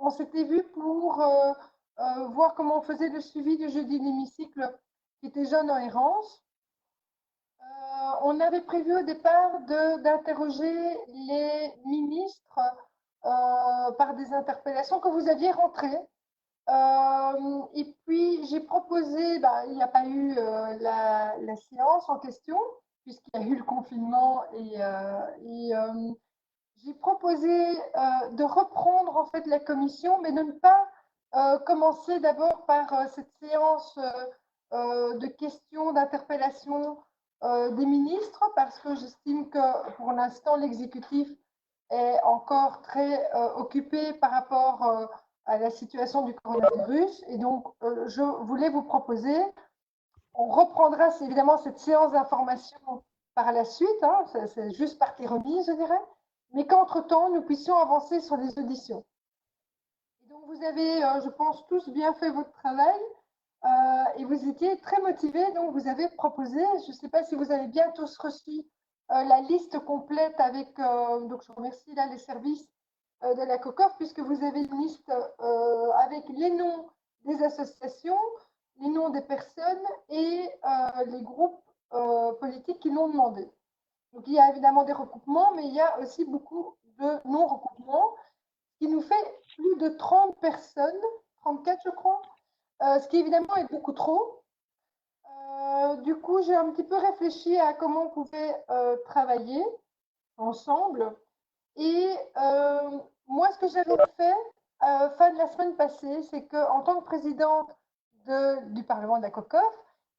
on s'était vu pour voir comment on faisait le suivi du jeudi de l'hémicycle qui était Jeunes en errance. On avait prévu au départ d'interroger les ministres par des interpellations que vous aviez rentrées. Et puis j'ai proposé, il n'y a pas eu la séance en question, puisqu'il y a eu le confinement, et j'ai proposé de reprendre en fait la commission, mais de ne pas commencer d'abord par cette séance de questions, d'interpellations des ministres, parce que j'estime que pour l'instant l'exécutif est encore très occupé par rapport à la situation du coronavirus. Et donc, je voulais vous proposer, on reprendra évidemment cette séance d'information par la suite, hein, c'est juste partie remise, je dirais, mais qu'entre-temps, nous puissions avancer sur les auditions. Et donc, vous avez, je pense, tous bien fait votre travail et vous étiez très motivés, donc vous avez proposé, je ne sais pas si vous avez bien tous reçu la liste complète avec, donc je remercie là les services de la COCOF, puisque vous avez une liste avec les noms des associations, les noms des personnes et les groupes politiques qui l'ont demandé. Donc il y a évidemment des recoupements, mais il y a aussi beaucoup de non-recoupements, ce qui nous fait plus de 30 personnes, 34 je crois, ce qui évidemment est beaucoup trop. Du coup, j'ai un petit peu réfléchi à comment on pouvait travailler ensemble. Et moi, ce que j'avais fait fin de la semaine passée, c'est qu'en tant que présidente du Parlement de la COCOF,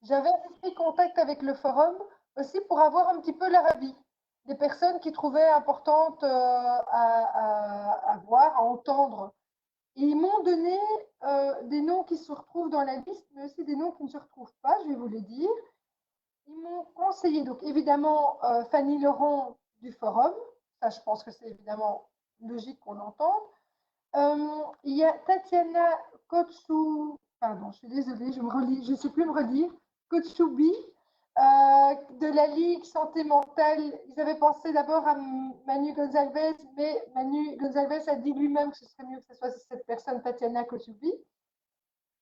j'avais pris contact avec le forum aussi pour avoir un petit peu leur avis des personnes qui trouvaient importantes à voir, à entendre. Et ils m'ont donné des noms qui se retrouvent dans la liste, mais aussi des noms qui ne se retrouvent pas, je vais vous les dire. Ils m'ont conseillé, donc évidemment, Fanny Laurent du forum. Ça, je pense que c'est évidemment logique qu'on l'entende. Il y a Tatiana Kotsou, pardon, je suis désolée, je ne sais plus me redire, Kotsoubi, de la Ligue Santé Mentale. Ils avaient pensé d'abord à Manu Gonzalez, mais Manu Gonzalez a dit lui-même que ce serait mieux que ce soit cette personne, Tatiana Kotsoubi.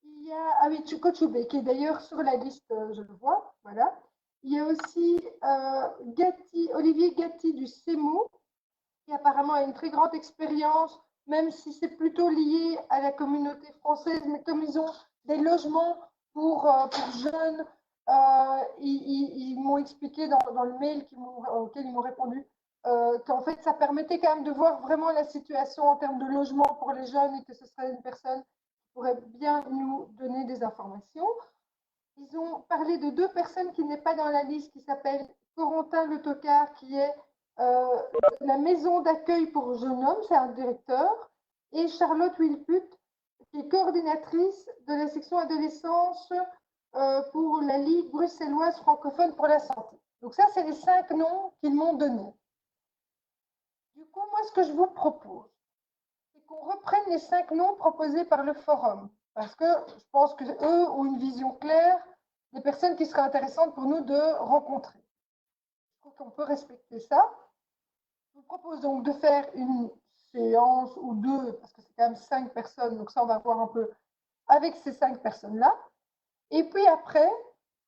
Il y a, ah oui, Kotsoubi, qui est d'ailleurs sur la liste, je le vois, voilà. Il y a aussi Olivier Gatti du CEMO, qui apparemment a une très grande expérience, même si c'est plutôt lié à la communauté française, mais comme ils ont des logements pour jeunes, ils m'ont expliqué dans le mail auquel ils m'ont répondu qu'en fait, ça permettait quand même de voir vraiment la situation en termes de logement pour les jeunes et que ce serait une personne qui pourrait bien nous donner des informations. Ils ont parlé de deux personnes qui n'est pas dans la liste, qui s'appellent Corentin Le Tocard, qui est la maison d'accueil pour jeunes hommes, c'est un directeur, et Charlotte Wilput, qui est coordinatrice de la section adolescence pour la Ligue bruxelloise francophone pour la santé. Donc ça, c'est les 5 noms qu'ils m'ont donnés. Du coup, moi, ce que je vous propose, c'est qu'on reprenne les 5 noms proposés par le forum, parce que je pense qu'eux ont une vision claire des personnes qui seraient intéressantes pour nous de rencontrer. Je trouve qu'on peut respecter ça. Je vous propose donc de faire une séance ou deux, parce que c'est quand même 5 personnes, donc ça, on va voir un peu avec ces 5 personnes-là. Et puis après,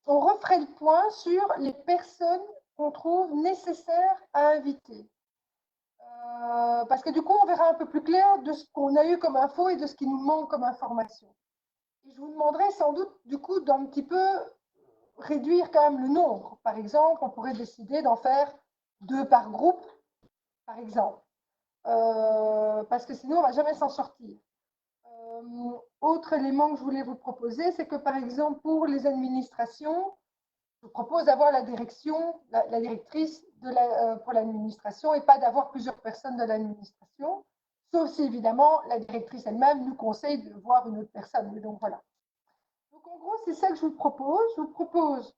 on referait le point sur les personnes qu'on trouve nécessaires à inviter. Parce que du coup, on verra un peu plus clair de ce qu'on a eu comme info et de ce qui nous manque comme information. Et je vous demanderai sans doute, du coup, d'un petit peu réduire quand même le nombre. Par exemple, on pourrait décider d'en faire 2 par groupe, par exemple. Parce que sinon, on ne va jamais s'en sortir. Autre élément que je voulais vous proposer, c'est que par exemple, pour les administrations, je vous propose d'avoir la directrice pour l'administration et pas d'avoir plusieurs personnes de l'administration, sauf si évidemment la directrice elle-même nous conseille de voir une autre personne. Mais donc voilà. Donc en gros, c'est ça que je vous propose. Je vous propose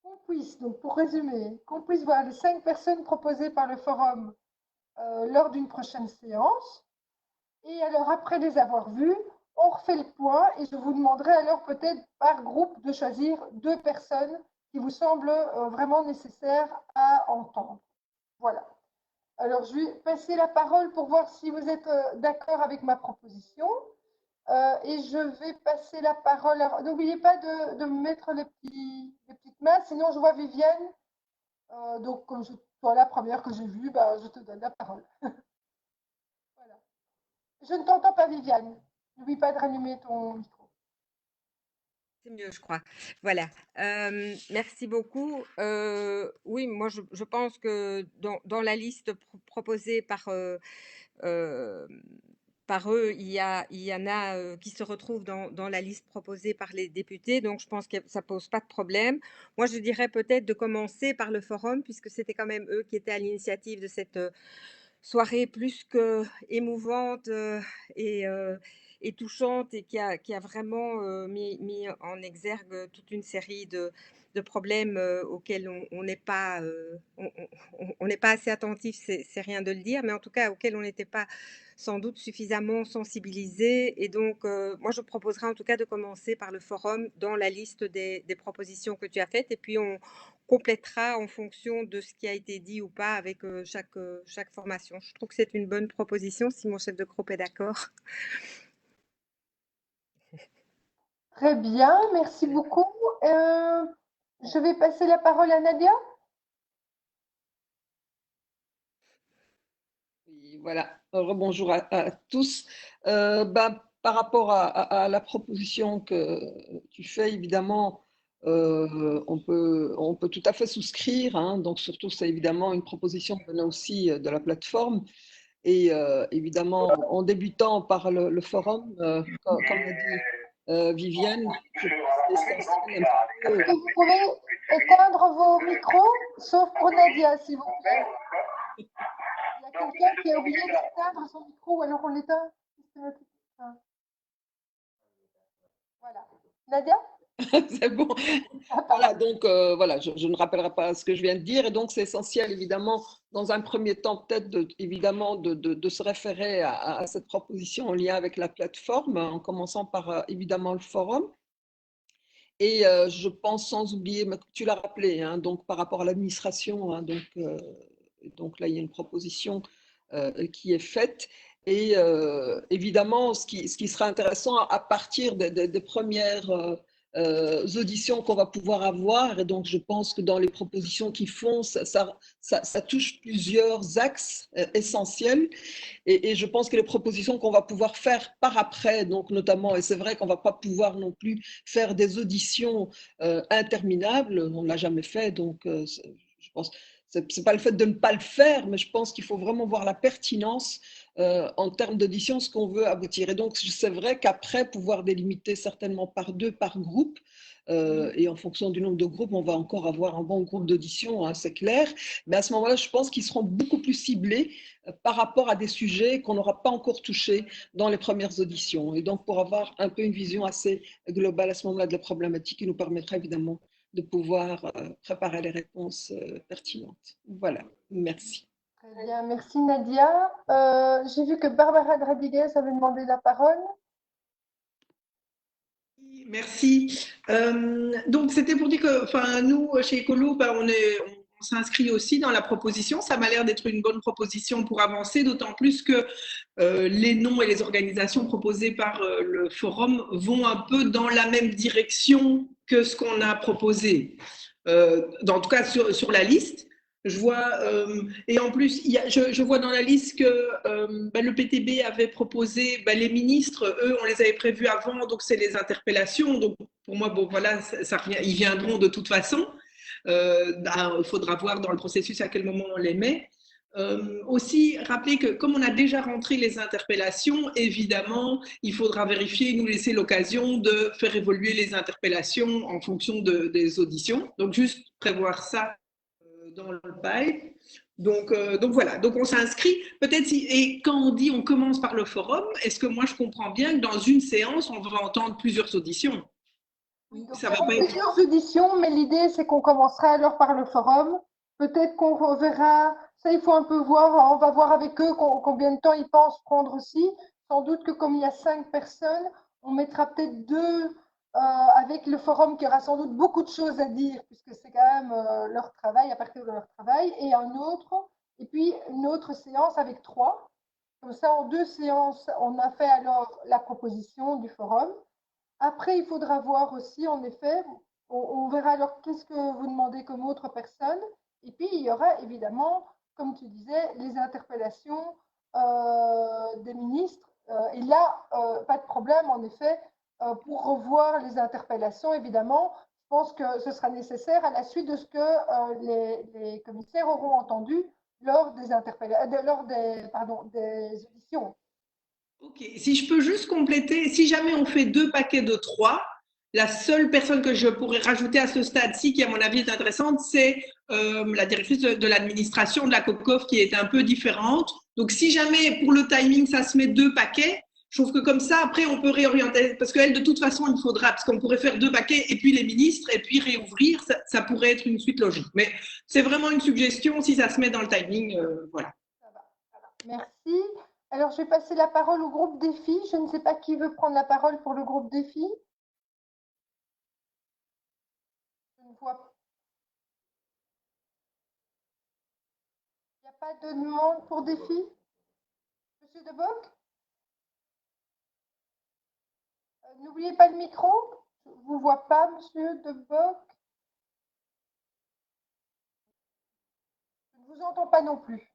qu'on puisse, donc pour résumer, qu'on puisse voir les 5 personnes proposées par le forum lors d'une prochaine séance. Et alors, après les avoir vues, on refait le point et je vous demanderai alors peut-être par groupe de choisir 2 personnes qui vous semblent vraiment nécessaires à entendre. Voilà. Alors, je vais passer la parole pour voir si vous êtes d'accord avec ma proposition. Et je vais passer la parole. N'oubliez pas de me mettre les petites mains, sinon je vois Viviane. Donc, comme toi la première que j'ai vue, bah, je te donne la parole. Voilà. Je ne t'entends pas, Viviane. N'oublie pas de rallumer ton micro. C'est mieux, je crois. Voilà. Merci beaucoup. Oui, moi, je pense que dans la liste proposée euh, par eux, il y en a qui se retrouvent dans la liste proposée par les députés. Donc, je pense que ça pose pas de problème. Moi, je dirais peut-être de commencer par le forum, puisque c'était quand même eux qui étaient à l'initiative de cette soirée plus que émouvante et touchante et qui a vraiment mis en exergue toute une série de problèmes auxquels on n'est pas, on n'est pas assez attentif, c'est rien de le dire, mais en tout cas auxquels on n'était pas sans doute suffisamment sensibilisé. Et donc, moi, je proposerais en tout cas de commencer par le forum dans la liste des propositions que tu as faites. Et puis, on complétera en fonction de ce qui a été dit ou pas avec chaque formation. Je trouve que c'est une bonne proposition, si mon chef de groupe est d'accord. Très bien, merci beaucoup. Je vais passer la parole à Nadia. Oui, voilà, rebonjour à tous. Par rapport à la proposition que tu fais, évidemment, on peut tout à fait souscrire, hein. Donc, surtout, c'est évidemment une proposition venant aussi de la plateforme. Et évidemment, en débutant par le forum, comme l'a dit Viviane, je pense que c'est essentiel un petit peu. Est-ce que vous pouvez éteindre vos micros, sauf pour Nadia, s'il vous plaît? Il y a quelqu'un qui a oublié d'éteindre son micro, ou alors on l'éteint systématiquement. Voilà. Nadia? C'est bon. Ah, Voilà, pardon. donc voilà, je ne rappellerai pas ce que je viens de dire. Et donc, c'est essentiel, évidemment, dans un premier temps, peut-être, évidemment, de se référer à cette proposition en lien avec la plateforme, en commençant par, évidemment, le forum. Et je pense, sans oublier, mais tu l'as rappelé, hein, donc par rapport à l'administration, hein, donc là, il y a une proposition qui est faite. Et évidemment, ce qui sera intéressant à partir des premières auditions qu'on va pouvoir avoir, et donc je pense que dans les propositions qu'ils font, ça touche plusieurs axes essentiels. Et je pense que les propositions qu'on va pouvoir faire par après, donc notamment, et c'est vrai qu'on ne va pas pouvoir non plus faire des auditions interminables, on ne l'a jamais fait, donc je pense c'est pas le fait de ne pas le faire, mais je pense qu'il faut vraiment voir la pertinence en termes d'audition, ce qu'on veut aboutir. Et donc, c'est vrai qu'après, pouvoir délimiter certainement par deux, par groupe, et en fonction du nombre de groupes, on va encore avoir un bon groupe d'audition, hein, c'est clair. Mais à ce moment-là, je pense qu'ils seront beaucoup plus ciblés par rapport à des sujets qu'on n'aura pas encore touchés dans les premières auditions. Et donc, pour avoir un peu une vision assez globale à ce moment-là de la problématique, qui nous permettra évidemment de pouvoir préparer les réponses pertinentes. Voilà, merci. Très bien, merci Nadia. J'ai vu que Barbara Dradiguez avait demandé la parole. Merci. Donc, c'était pour dire que, enfin, nous, chez Ecolo, ben, on s'inscrit aussi dans la proposition. Ça m'a l'air d'être une bonne proposition pour avancer, d'autant plus que les noms et les organisations proposées par le forum vont un peu dans la même direction que ce qu'on a proposé. En tout cas, sur la liste. Je vois, et en plus, je vois dans la liste que le PTB avait proposé, les ministres, eux, on les avait prévus avant, donc c'est les interpellations. Donc pour moi, bon, voilà, ils viendront de toute façon. Il faudra voir dans le processus à quel moment on les met. Aussi, rappeler que comme on a déjà rentré les interpellations, évidemment, il faudra vérifier, nous laisser l'occasion de faire évoluer les interpellations en fonction des auditions. Donc, juste prévoir ça dans le pipe. Donc voilà, donc on s'inscrit. Peut-être et quand on dit on commence par le forum, est-ce que moi je comprends bien que dans une séance, on va entendre plusieurs auditions? Oui, donc Ça il y va aura pas être. plusieurs auditions, mais l'idée c'est qu'on commencera alors par le forum. Peut-être qu'on verra, ça il faut un peu voir, on va voir avec eux combien de temps ils pensent prendre aussi. Sans doute que comme il y a 5 personnes, on mettra peut-être deux avec le forum qui aura sans doute beaucoup de choses à dire, puisque c'est quand même leur travail, à partir de leur travail, et un autre et puis une autre séance avec 3. Comme ça, en 2 séances, on a fait alors la proposition du forum. Après, il faudra voir aussi, en effet, on verra alors qu'est-ce que vous demandez comme autre personne. Et puis, il y aura évidemment, comme tu disais, les interpellations des ministres. Et là, pas de problème, en effet, pour revoir les interpellations, évidemment. Je pense que ce sera nécessaire à la suite de ce que les commissaires auront entendu lors des des auditions. Ok, si je peux juste compléter, si jamais on fait 2 paquets de 3, la seule personne que je pourrais rajouter à ce stade-ci, qui à mon avis est intéressante, c'est la directrice de l'administration de la COCOF qui est un peu différente. Donc si jamais pour le timing ça se met 2 paquets, je trouve que comme ça après on peut réorienter, parce qu'elle de toute façon il faudra, parce qu'on pourrait faire 2 paquets et puis les ministres et puis réouvrir, ça pourrait être une suite logique. Mais c'est vraiment une suggestion si ça se met dans le timing, voilà. Ça va. Merci. Alors, je vais passer la parole au groupe défi. Je ne sais pas qui veut prendre la parole pour le groupe défi. Je ne vois. Il n'y a pas de demande pour défi? Monsieur Deboc? N'oubliez pas le micro. Je ne vous vois pas, monsieur Deboc. Je ne vous entends pas non plus.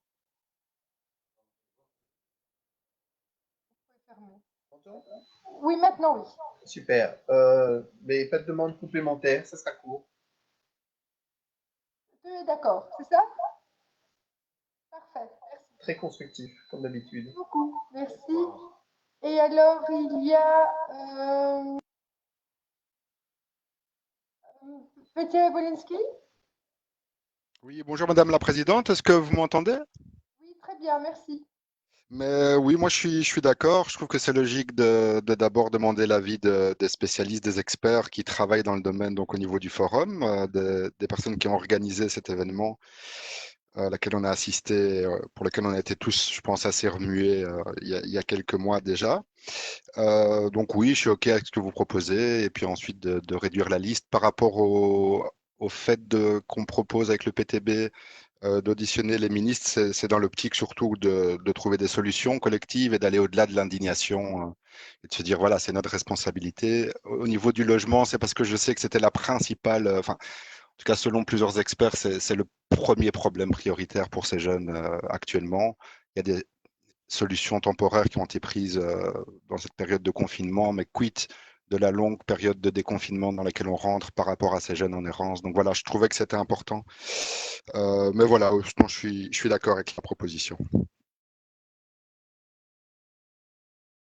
Oui, maintenant, oui. Super. Mais pas de demande complémentaire, ça sera court. D'accord, c'est ça? Parfait, merci. Très constructif, comme d'habitude. Merci beaucoup, merci. Et alors, il y a Petia Wolinski? Oui, bonjour Madame la Présidente, est-ce que vous m'entendez? Oui, très bien, merci. Mais oui, moi je suis d'accord. Je trouve que c'est logique de d'abord demander l'avis des spécialistes, des experts qui travaillent dans le domaine, donc au niveau du forum, des personnes qui ont organisé cet événement, laquelle on a assisté, pour lequel on a été tous, je pense, assez remués il y a quelques mois déjà. Donc oui, je suis OK avec ce que vous proposez, et puis ensuite de réduire la liste par rapport au fait qu'on propose avec le PTB d'auditionner les ministres, c'est dans l'optique surtout de trouver des solutions collectives et d'aller au-delà de l'indignation et de se dire, voilà, c'est notre responsabilité. Au niveau du logement, c'est parce que je sais que c'était la principale, enfin, en tout cas, selon plusieurs experts, c'est le premier problème prioritaire pour ces jeunes actuellement. Il y a des solutions temporaires qui ont été prises dans cette période de confinement, mais quid de la longue période de déconfinement dans laquelle on rentre par rapport à ces jeunes en errance. Donc voilà, je trouvais que c'était important. Mais voilà, je suis d'accord avec la proposition.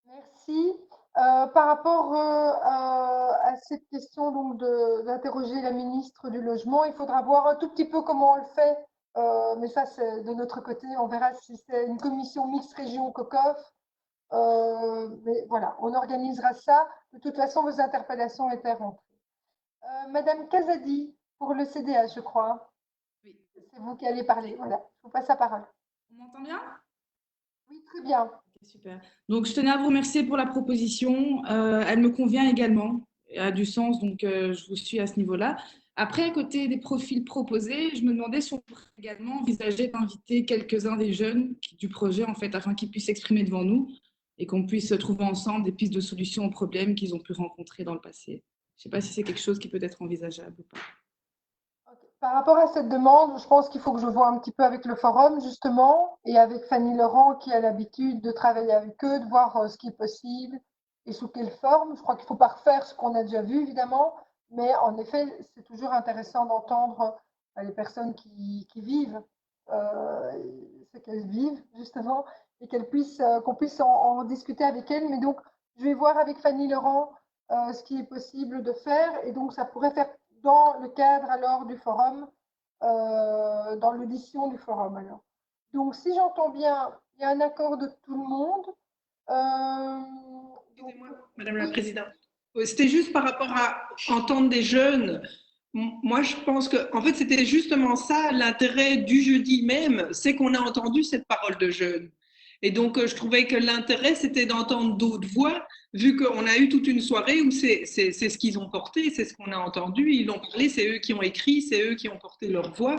Merci. Par rapport à cette question donc d'interroger la ministre du Logement, il faudra voir un tout petit peu comment on le fait. Mais ça, c'est de notre côté. On verra si c'est une commission mixte région COCOF. Mais voilà, on organisera ça. De toute façon, vos interpellations étaient rentrées. Madame Casadi, pour le CDH, je crois. Oui. C'est vous qui allez parler. Voilà, je vous passe la parole. On m'entend bien? Oui, très bien. Ok, super. Donc, je tenais à vous remercier pour la proposition. Elle me convient également. Elle a du sens, donc je vous suis à ce niveau-là. Après, à côté des profils proposés, je me demandais si on pourrait également envisager d'inviter quelques-uns des jeunes du projet, en fait, afin qu'ils puissent s'exprimer devant nous et qu'on puisse trouver ensemble des pistes de solutions aux problèmes qu'ils ont pu rencontrer dans le passé. Je ne sais pas si c'est quelque chose qui peut être envisageable ou pas. Par rapport à cette demande, je pense qu'il faut que je vois un petit peu avec le forum, justement, et avec Fanny Laurent, qui a l'habitude de travailler avec eux, de voir ce qui est possible et sous quelle forme. Je crois qu'il ne faut pas refaire ce qu'on a déjà vu, évidemment, mais en effet, c'est toujours intéressant d'entendre les personnes qui vivent ce qu'elles vivent, justement, et qu'on puisse en discuter avec elles. Mais donc, je vais voir avec Fanny Laurent ce qui est possible de faire, et donc ça pourrait faire dans le cadre alors du forum, dans l'audition du forum alors. Donc si j'entends bien, il y a un accord de tout le monde. Excusez-moi, Madame la Présidente. C'était juste par rapport à entendre des jeunes. Moi, je pense que, en fait, c'était justement ça l'intérêt du jeudi même, c'est qu'on a entendu cette parole de jeunes. Et donc, je trouvais que l'intérêt, c'était d'entendre d'autres voix, vu qu'on a eu toute une soirée où c'est ce qu'ils ont porté, c'est ce qu'on a entendu, ils l'ont parlé, c'est eux qui ont écrit, c'est eux qui ont porté leur voix.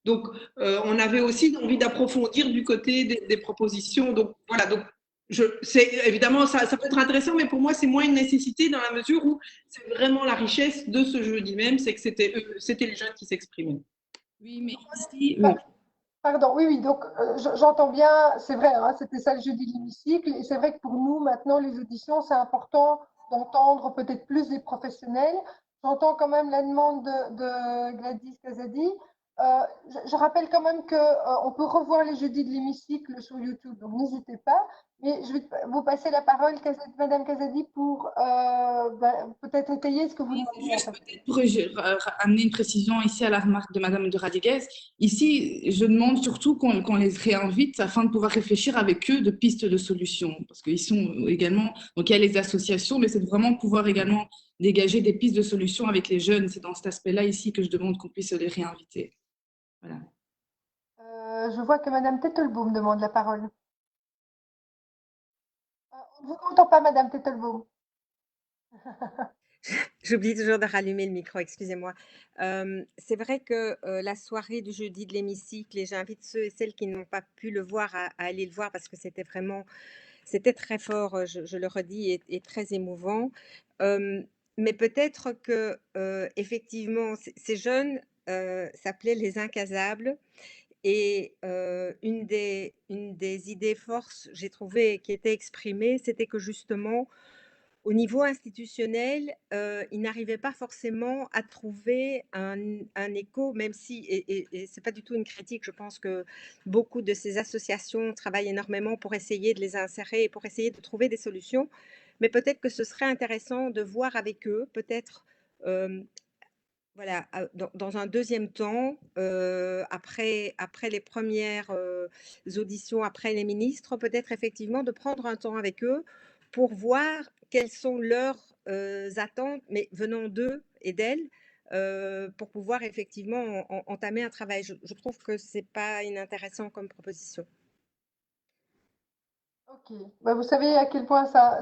Donc, on avait aussi envie d'approfondir du côté des propositions. Donc, voilà. Donc, évidemment, ça peut être intéressant, mais pour moi, c'est moins une nécessité dans la mesure où c'est vraiment la richesse de ce jeudi même, c'est que c'était les jeunes qui s'exprimaient. Oui, mais ici, oui. Pardon, oui, donc j'entends bien, c'est vrai, hein, c'était ça le jeudi de l'hémicycle, et c'est vrai que pour nous, maintenant, les auditions, c'est important d'entendre peut-être plus des professionnels. J'entends quand même la demande de Gladys Kazadi. Je rappelle quand même qu'on peut revoir les jeudis de l'hémicycle sur YouTube, donc n'hésitez pas. Mais je vais vous passer la parole, Madame Kazadi, pour peut-être étayer ce que vous demandez. Juste peut-être pour amener une précision ici à la remarque de Madame de Radiguez, ici, je demande surtout qu'on les réinvite afin de pouvoir réfléchir avec eux de pistes de solutions, parce qu'ils sont également, donc il y a les associations, mais c'est de vraiment pouvoir également dégager des pistes de solutions avec les jeunes. C'est dans cet aspect-là ici que je demande qu'on puisse les réinviter. Voilà. Je vois que Madame Tettelbaum demande la parole. On ne vous entend pas, Madame Tettelbaum. J'oublie toujours de rallumer le micro, excusez-moi. C'est vrai que la soirée du jeudi de l'hémicycle, et j'invite ceux et celles qui n'ont pas pu le voir à aller le voir parce que c'était très fort, je le redis, et très émouvant. Mais peut-être que effectivement, ces jeunes s'appelaient les Incasables. Et une des idées forces, j'ai trouvé, qui était exprimée, c'était que justement, au niveau institutionnel, ils n'arrivaient pas forcément à trouver un écho, même si, et c'est pas du tout une critique, je pense que beaucoup de ces associations travaillent énormément pour essayer de les insérer et pour essayer de trouver des solutions. Mais peut-être que ce serait intéressant de voir avec eux, peut-être, voilà, dans un deuxième temps, après les premières auditions, après les ministres, peut-être effectivement de prendre un temps avec eux pour voir quelles sont leurs attentes, mais venant d'eux et d'elles, pour pouvoir effectivement entamer un travail. Je trouve que c'est pas inintéressant comme proposition. Ok. Bah, vous savez à quel point ça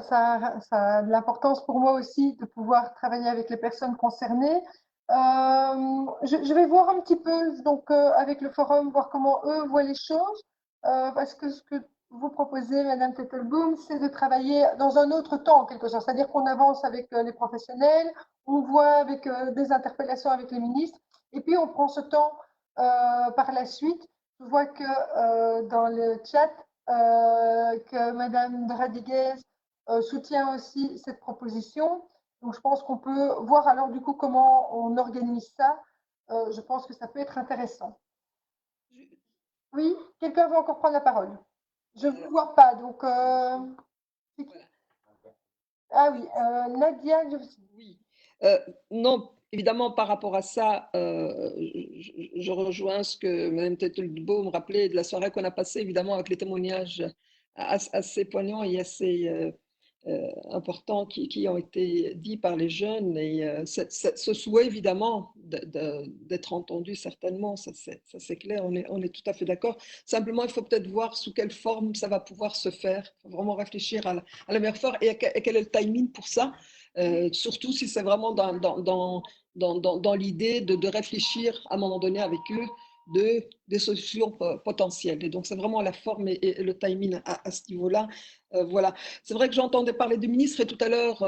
a de l'importance pour moi aussi de pouvoir travailler avec les personnes concernées. Je vais voir un petit peu donc avec le forum, voir comment eux voient les choses, parce que ce que vous proposez, Madame Tettelbaum, c'est de travailler dans un autre temps, en quelque sorte. C'est-à-dire qu'on avance avec les professionnels, on voit avec des interpellations avec les ministres, et puis on prend ce temps par la suite. Je vois que dans le chat, que Madame Radiguez soutient aussi cette proposition. Donc, je pense qu'on peut voir alors du coup comment on organise ça. Je pense que ça peut être intéressant. Oui, quelqu'un veut encore prendre la parole? Je ne vous vois pas, donc. Ah oui, Nadia. Oui. Non, évidemment, par rapport à ça, je rejoins ce que Mme Tettelbaum rappelait de la soirée qu'on a passée, évidemment, avec les témoignages assez poignants et assez importants qui ont été dits par les jeunes. Et ce souhait, évidemment, d'être entendu, certainement, ça c'est clair, on est tout à fait d'accord. Simplement, il faut peut-être voir sous quelle forme ça va pouvoir se faire. Il faut vraiment réfléchir à la meilleure forme et quel est le timing pour ça. Surtout si c'est vraiment dans l'idée de réfléchir à un moment donné avec eux des solutions potentielles. Et donc, c'est vraiment la forme et le timing à ce niveau-là. Voilà. C'est vrai que j'entendais parler de ministres et tout à l'heure,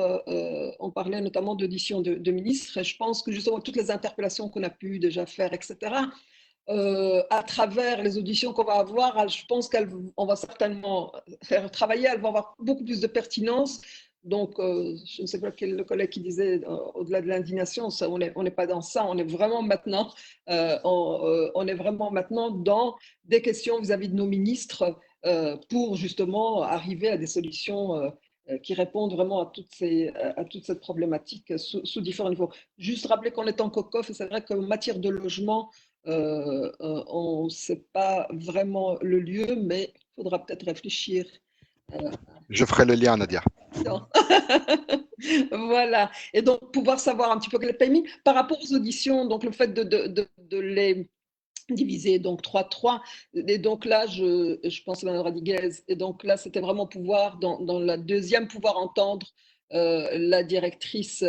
on parlait notamment d'audition de ministres. Et je pense que justement, toutes les interpellations qu'on a pu déjà faire, etc., à travers les auditions qu'on va avoir, je pense qu'on va certainement faire travailler, elles vont avoir beaucoup plus de pertinence. Donc, je ne sais pas quel le collègue qui disait, au-delà de l'indignation, on n'est pas dans ça, on est vraiment maintenant, on est vraiment maintenant dans des questions vis-à-vis de nos ministres pour justement arriver à des solutions qui répondent vraiment à toute cette problématique sous différents niveaux. Juste rappeler qu'on est en COCOF et c'est vrai qu'en matière de logement, on ne sait pas vraiment le lieu, mais il faudra peut-être réfléchir. Je ferai le lien, Nadia. Voilà. Et donc, pouvoir savoir un petit peu quel est le timing. Par rapport aux auditions, donc le fait de les diviser, donc 3-3. Et donc là, je pense à Mme Radiguez. Et donc là, c'était vraiment pouvoir, dans la deuxième, pouvoir entendre la directrice,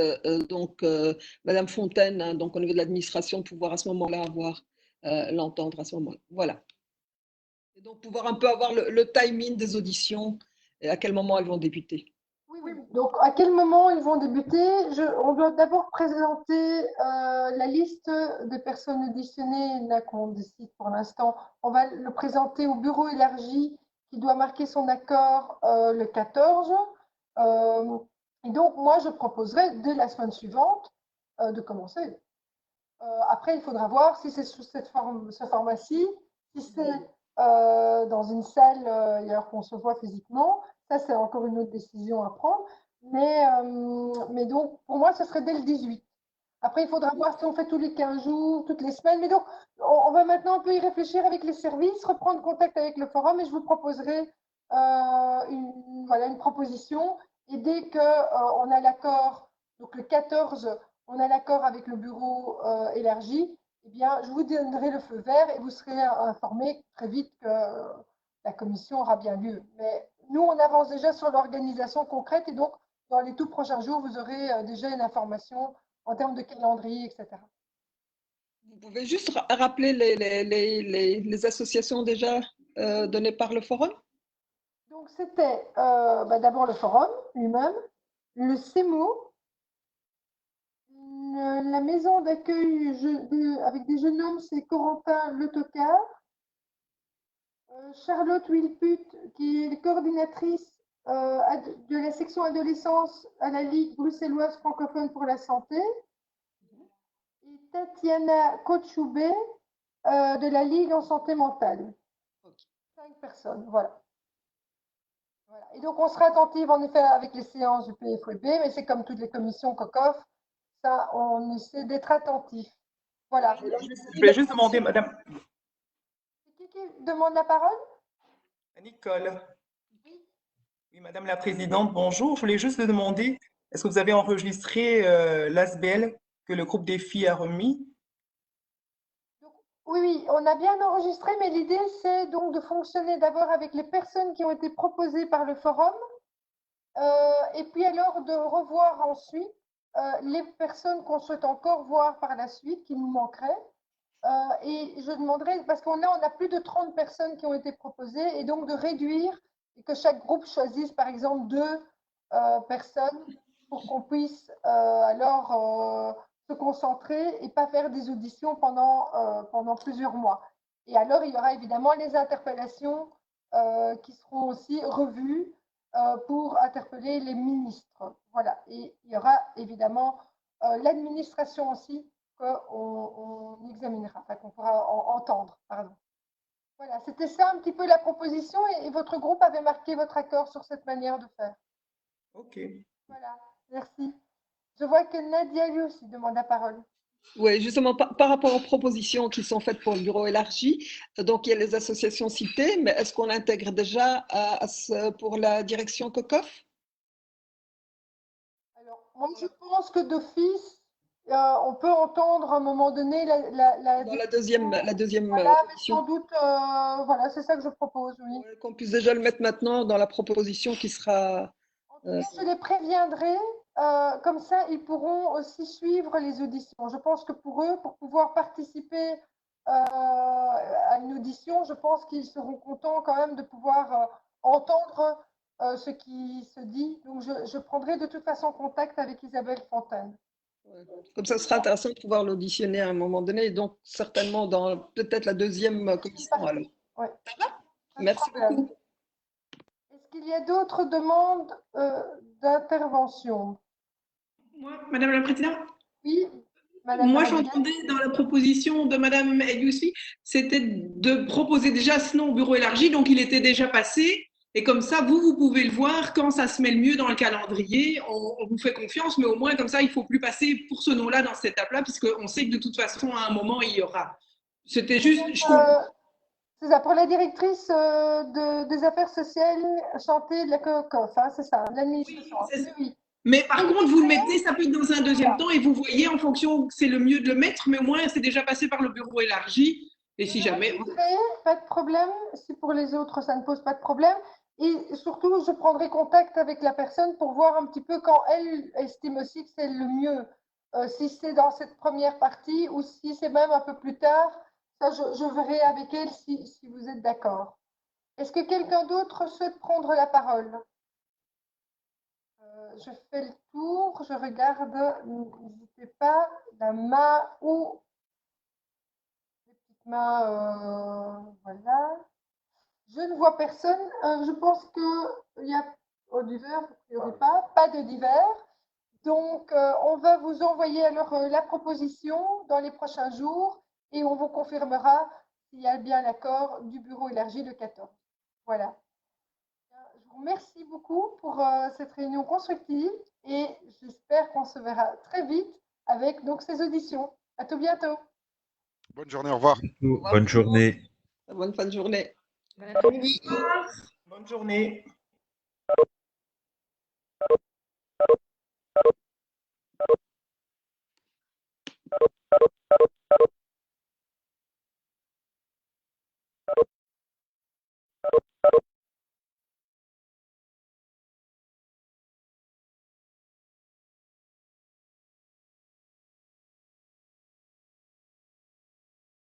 donc Madame Fontaine, hein, donc au niveau de l'administration, pouvoir à ce moment-là avoir l'entendre à ce moment-là. Voilà. Et donc, pouvoir un peu avoir le timing des auditions et à quel moment elles vont débuter. Oui. Donc, à quel moment ils vont débuter? On doit d'abord présenter la liste des personnes auditionnées, là qu'on décide pour l'instant. On va le présenter au bureau élargi qui doit marquer son accord le 14. Et donc, moi, je proposerai dès la semaine suivante de commencer. Après, il faudra voir si c'est sous ce format-ci, si c'est dans une salle ailleurs qu'on se voit physiquement. Ça, c'est encore une autre décision à prendre. Mais donc, pour moi, ce serait dès le 18. Après, il faudra voir si on fait tous les 15 jours, toutes les semaines. Mais donc, on va maintenant un peu y réfléchir avec les services, reprendre contact avec le forum et je vous proposerai une proposition. Et dès qu'on a l'accord, donc le 14, on a l'accord avec le bureau élargi, eh bien, je vous donnerai le feu vert et vous serez informés très vite que la commission aura bien lieu. Mais nous, on avance déjà sur l'organisation concrète et donc, dans les tout prochains jours, vous aurez déjà une information en termes de calendrier, etc. Vous pouvez juste rappeler les associations déjà données par le forum? Donc, c'était d'abord le forum lui-même, le CEMO, la maison d'accueil avec des jeunes hommes, c'est Corentin Le Tocard, Charlotte Wilput, qui est coordinatrice de la section adolescence à la Ligue bruxelloise francophone pour la santé, et Tatiana Kochoubé de la Ligue en santé mentale. 5 personnes, voilà. Et donc, on sera attentive en effet avec les séances du PFOB, mais c'est comme toutes les commissions COCOF, ça, on essaie d'être attentif. Voilà. Je voulais juste demander, madame. Qui demande la parole? Nicole. Oui, madame la présidente, bonjour. Je voulais juste demander, est-ce que vous avez enregistré l'ASBL que le groupe des filles a remis? Oui, on a bien enregistré, mais l'idée, c'est donc de fonctionner d'abord avec les personnes qui ont été proposées par le forum, et puis alors de revoir ensuite les personnes qu'on souhaite encore voir par la suite, qui nous manqueraient. Et je demanderai, parce on a plus de 30 personnes qui ont été proposées, et donc de réduire, et que chaque groupe choisisse par exemple 2 personnes pour qu'on puisse se concentrer et pas faire des auditions pendant plusieurs mois. Et alors, il y aura évidemment les interpellations qui seront aussi revues pour interpeller les ministres. Voilà. Et il y aura évidemment l'administration aussi qu'on examinera, enfin, qu'on pourra entendre. Pardon. Voilà, c'était ça un petit peu la proposition et votre groupe avait marqué votre accord sur cette manière de faire. Ok. Voilà, merci. Je vois que Nadia lui aussi demande la parole. Oui, justement, par rapport aux propositions qui sont faites pour le bureau élargi, donc il y a les associations citées, mais est-ce qu'on intègre déjà pour la direction COCOF? Alors, moi, je pense que d'office, on peut entendre à un moment donné dans la deuxième voilà, mais sans doute, voilà, c'est ça que je propose, oui. Ouais, qu'on puisse déjà le mettre maintenant dans la proposition qui sera... En tout cas, je les préviendrai, comme ça, ils pourront aussi suivre les auditions. Je pense que pour eux, pour pouvoir participer à une audition, je pense qu'ils seront contents quand même de pouvoir entendre ce qui se dit. Donc, je prendrai de toute façon contact avec Isabelle Fontaine. Comme ça, ce sera intéressant de pouvoir l'auditionner à un moment donné, et donc certainement dans peut-être la deuxième commission alors. Ouais. Merci beaucoup. Est-ce qu'il y a d'autres demandes d'intervention? Moi, Madame la Présidente? Oui, Madame. Moi, j'entendais dans la proposition de Madame Elioussi, c'était de proposer déjà ce nom au bureau élargi, donc il était déjà passé. Et comme ça, vous pouvez le voir quand ça se met le mieux dans le calendrier. On vous fait confiance, mais au moins, comme ça, il ne faut plus passer pour ce nom-là dans cette étape-là, puisqu'on sait que de toute façon, à un moment, il y aura. C'était juste... C'est ça, pour la directrice des affaires sociales, santé de la COCOF, hein, c'est ça, l'administration. Oui. Mais par contre, vous le mettez, ça peut être dans un deuxième temps, et vous voyez en fonction que c'est le mieux de le mettre, mais au moins, c'est déjà passé par le bureau élargi. Et si jamais... Pas de problème, si pour les autres, ça ne pose pas de problème. Et surtout, je prendrai contact avec la personne pour voir un petit peu quand elle estime aussi que c'est le mieux. Si c'est dans cette première partie ou si c'est même un peu plus tard, Ça, je verrai avec elle si vous êtes d'accord. Est-ce que quelqu'un d'autre souhaite prendre la parole? Je fais le tour, je regarde, n'hésitez pas, la main ou les petites mains, voilà. Je ne vois personne. Je pense qu'il y a divers, il n'y aurait pas de divers. Donc, on va vous envoyer alors la proposition dans les prochains jours et on vous confirmera s'il y a bien l'accord du bureau élargi le 14. Voilà. Je vous remercie beaucoup pour cette réunion constructive et j'espère qu'on se verra très vite avec donc ces auditions. À tout bientôt. Bonne journée, au revoir. Au revoir. Bonne journée. Bonne fin de journée. Bon après-midi. Bonne journée.